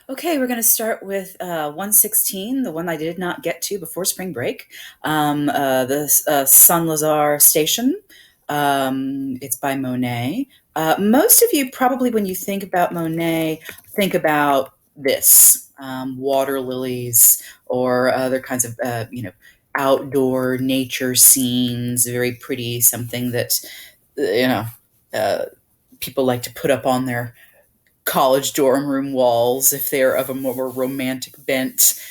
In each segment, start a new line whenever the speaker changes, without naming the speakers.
Okay, we're going to start with 116, the one I did not get to before spring break, the Saint-Lazare station. It's by Monet. Most of you probably, when you think about Monet, think about this, water lilies or other kinds of, outdoor nature scenes, very pretty, something that, you know, uh, people like to put up on their college dorm room walls if they're of a more romantic bent.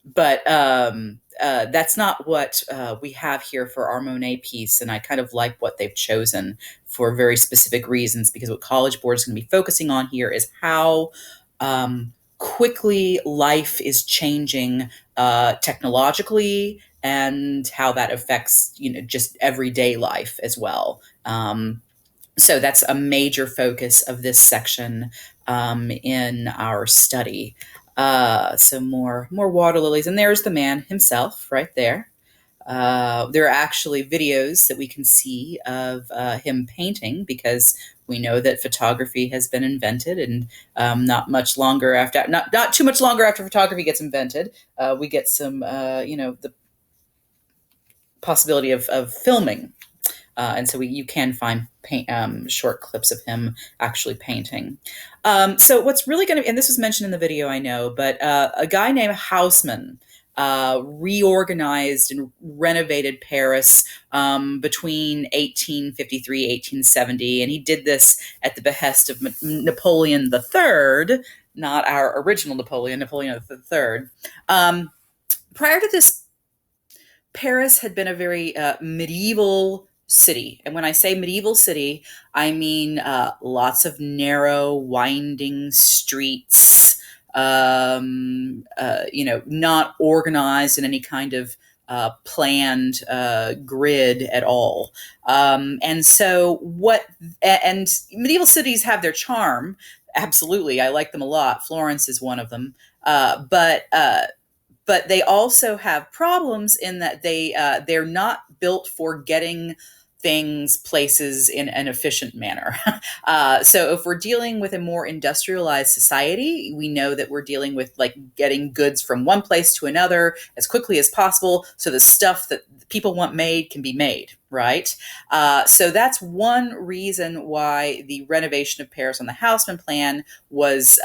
But that's not what we have here for our Monet piece. And I kind of like what they've chosen for very specific reasons, because what College Board is going to be focusing on here is how quickly life is changing technologically, and how that affects, just everyday life as well. So that's a major focus of this section in our study. So more water lilies, and there's the man himself right there. There are actually videos that we can see of him painting, because we know that photography has been invented, and not too much longer after photography gets invented, we get some the possibility of filming. And so you can find short clips of him actually painting. So what's really going to, and this was mentioned in the video, I know, but a guy named Haussmann reorganized and renovated Paris between 1853, 1870, and he did this at the behest of Napoleon III, not our original Napoleon, Napoleon III. Prior to this, Paris had been a very medieval city. And when I say medieval city, I mean lots of narrow, winding streets, not organized in any kind of planned grid at all. And medieval cities have their charm. Absolutely. I like them a lot. Florence is one of them. But they also have problems in that they're not built for getting things places in an efficient manner. So if we're dealing with a more industrialized society, we know that we're dealing with like getting goods from one place to another as quickly as possible, so the stuff that people want made can be made, right? So that's one reason why the renovation of Paris on the Haussmann plan was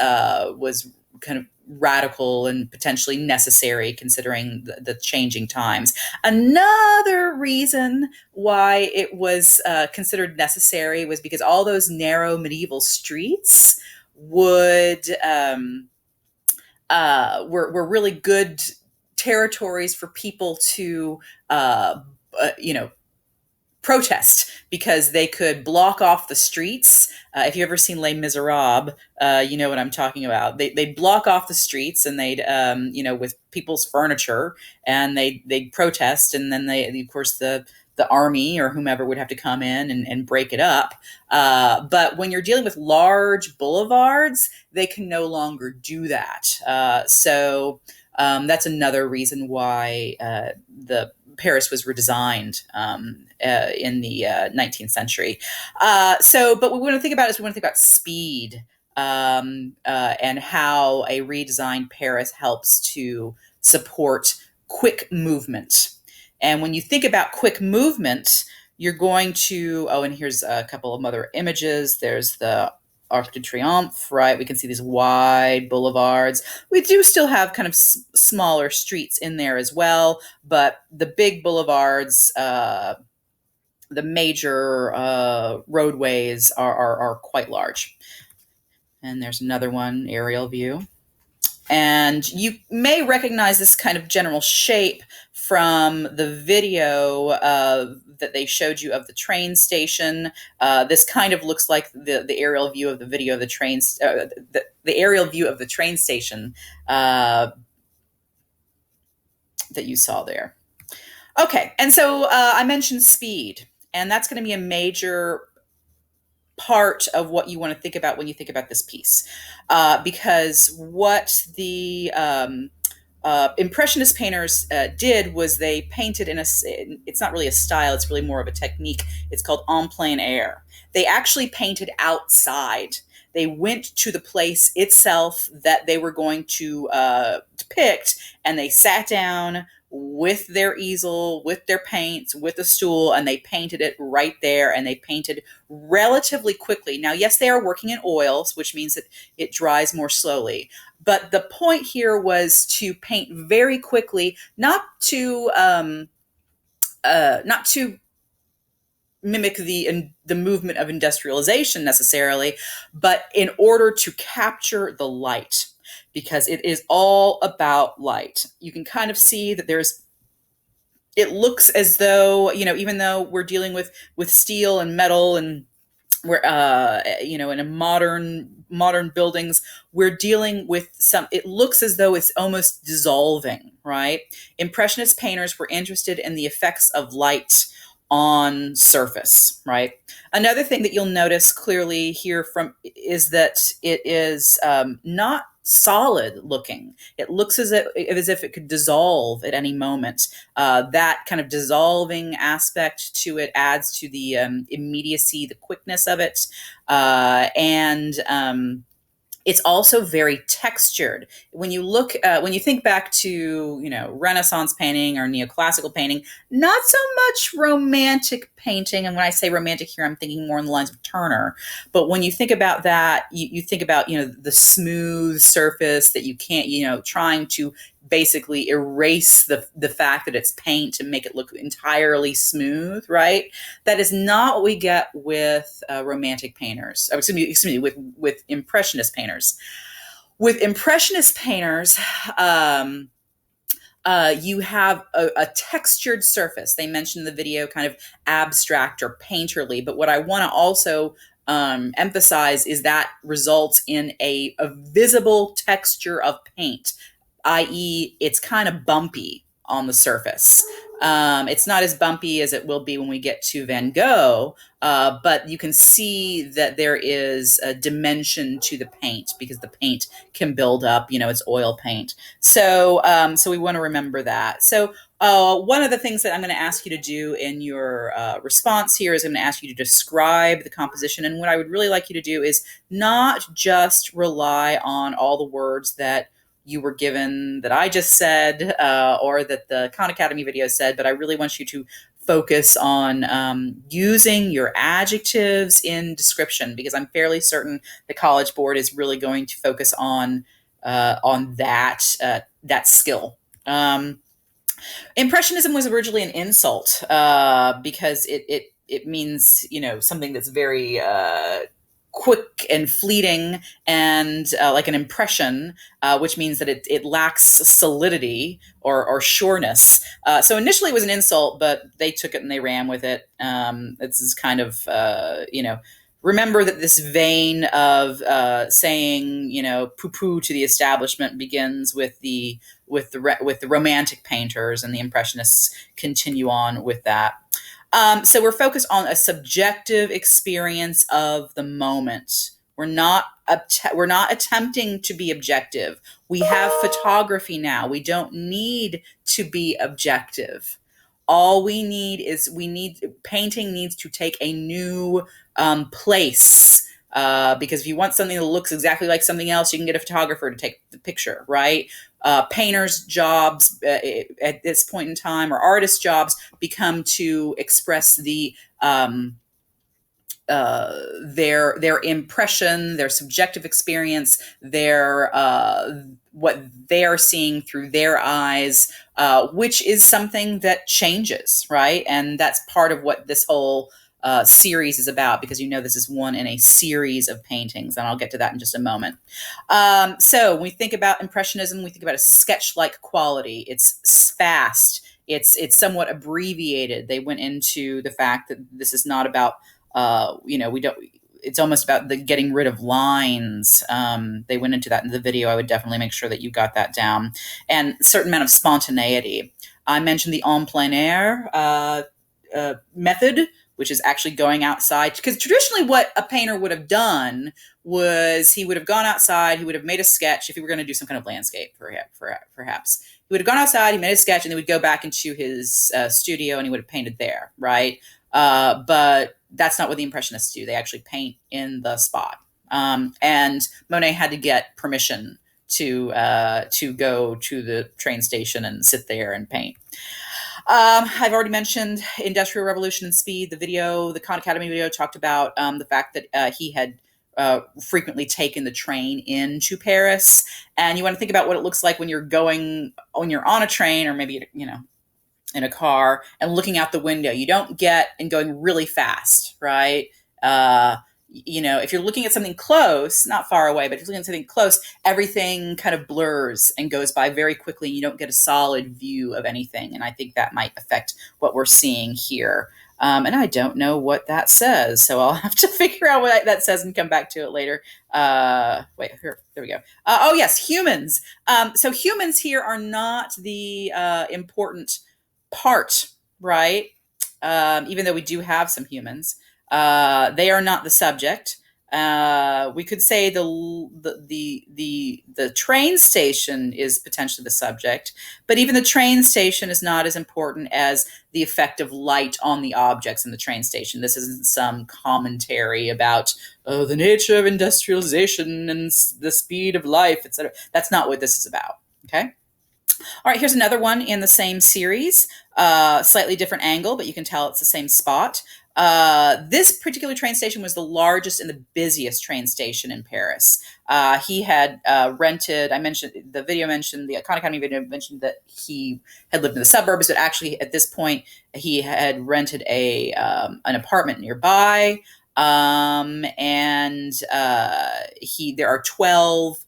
kind of radical and potentially necessary, considering the changing times. Another reason why it was considered necessary was because all those narrow medieval streets were really good territories for people to protest, because they could block off the streets. If you've ever seen Les Miserables, you know what I'm talking about. They'd block off the streets, and they'd, with people's furniture, and they'd protest, and then of course, the army or whomever would have to come in and break it up. But when you're dealing with large boulevards, they can no longer do that. So that's another reason why the Paris was redesigned in the 19th century. But what we want to think about is we want to think about speed, and how a redesigned Paris helps to support quick movement. And when you think about quick movement, you're going to, oh, and here's a couple of other images. There's the Arc de Triomphe, right? We can see these wide boulevards. We do still have kind of smaller streets in there as well, but the big boulevards, the major roadways are quite large. And there's another one, aerial view. And you may recognize this kind of general shape from the video that they showed you of the train station. This kind of looks like the aerial view of the video of the trains, the aerial view of the train station that you saw there. Okay, and so I mentioned speed, and that's going to be a major part of what you want to think about when you think about this piece, because what the Impressionist painters did was they painted it's not really a style, it's really more of a technique. It's called en plein air. They actually painted outside. They went to the place itself that they were going to depict, and they sat down with their easel, with their paints, with a stool, and they painted it right there, and they painted relatively quickly. Now, yes, they are working in oils, which means that it dries more slowly. But the point here was to paint very quickly, not to mimic the movement of industrialization necessarily, but in order to capture the light, because it is all about light. You can kind of see that it looks as though, even though we're dealing with steel and metal, and we're in a modern buildings, we're dealing with it looks as though it's almost dissolving, right? Impressionist painters were interested in the effects of light on surface, right? Another thing that you'll notice clearly here from is that it is not solid looking. It looks as if it could dissolve at any moment. That kind of dissolving aspect to it adds to the immediacy, the quickness of it, and it's also very textured. When you think back to, Renaissance painting or neoclassical painting, not so much romantic painting. And when I say romantic here, I'm thinking more in the lines of Turner. But when you think about that, you think about, the smooth surface that you can't, trying to basically erase the fact that it's paint to make it look entirely smooth, right? That is not what we get with romantic painters. Excuse me, with impressionist painters. With impressionist painters, you have a textured surface. They mentioned in the video kind of abstract or painterly, but what I want to also emphasize is that results in a visible texture of paint, i.e., it's kind of bumpy on the surface. It's not as bumpy as it will be when we get to Van Gogh, but you can see that there is a dimension to the paint because the paint can build up. It's oil paint. So we want to remember that. So one of the things that I'm going to ask you to do in your response here is I'm going to ask you to describe the composition. And what I would really like you to do is not just rely on all the words that you were given, that I just said, or that the Khan Academy video said, but I really want you to focus on using your adjectives in description, because I'm fairly certain the College Board is really going to focus on that skill. Impressionism was originally an insult because it means, something that's very quick and fleeting, and like an impression, which means that it lacks solidity or sureness. So initially it was an insult, but they took it and they ran with it. This is kind of, remember that this vein of saying, poo-poo to the establishment begins with the romantic painters, and the impressionists continue on with that. So we're focused on a subjective experience of the moment. We're not attempting to be objective. We have photography now. We don't need to be objective. All we need is painting needs to take a new place. Because if you want something that looks exactly like something else, you can get a photographer to take the picture, right? Painters' jobs at this point in time, or artists' jobs, become to express their impression, their subjective experience, what they are seeing through their eyes, which is something that changes, right? And that's part of what this whole series is about, because this is one in a series of paintings, and I'll get to that in just a moment. So when we think about Impressionism, we think about a sketch-like quality. It's fast. It's somewhat abbreviated. They went into the fact that this is not about it's almost about the getting rid of lines. They went into that in the video. I would definitely make sure that you got that down. And a certain amount of spontaneity. I mentioned the en plein air method, which is actually going outside. Because traditionally what a painter would have done was he would have gone outside, he would have made a sketch, if he were going to do some kind of landscape, perhaps. He would have gone outside, he made a sketch, and then he would go back into his studio and he would have painted there, right? But that's not what the Impressionists do. They actually paint in the spot. And Monet had to get permission to go to the train station and sit there and paint. I've already mentioned Industrial Revolution and Speed. The Khan Academy video talked about the fact that he had frequently taken the train into Paris. And you want to think about what it looks like when you're on a train, or maybe, in a car and looking out the window. You don't get and going really fast, right? If you're looking at something close, not far away, but if you're looking at something close, everything kind of blurs and goes by very quickly. You don't get a solid view of anything. And I think that might affect what we're seeing here. And I don't know what that says, so I'll have to figure out what that says and come back to it later. Wait, here, there we go. Oh, yes, humans. So humans here are not the important part, right? Even though we do have some humans, they are not the subject. We could say the train station is potentially the subject, but even the train station is not as important as the effect of light on the objects in the train station. This isn't some commentary about the nature of industrialization and the speed of life, etc. That's not what this is about. Okay. All right, here's another one in the same series, slightly different angle, but you can tell it's the same spot. This particular train station was the largest and the busiest train station in Paris. He had rented, the Khan Academy video mentioned that he had lived in the suburbs, but actually at this point he had rented an apartment nearby. There are 12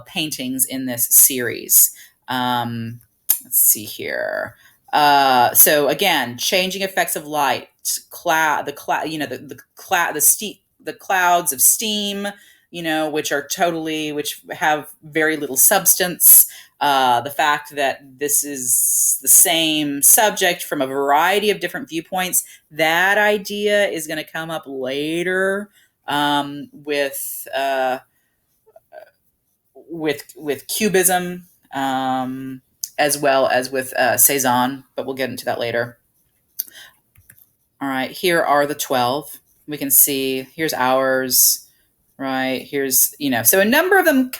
paintings in this series. Let's see here. So again, changing effects of light, the clouds of steam, which have very little substance. The fact that this is the same subject from a variety of different viewpoints, that idea is going to come up later with Cubism, as well as with Cezanne, but we'll get into that later. All right, here are the 12. We can see, here's ours, right? Here's, so a number of them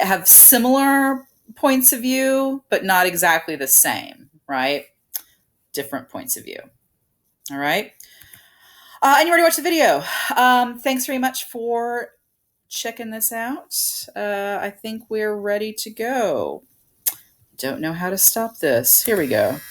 have similar points of view, but not exactly the same, right? Different points of view. All right. And you already watched the video. Thanks very much for checking this out. I think we're ready to go. Don't know how to stop this. Here we go.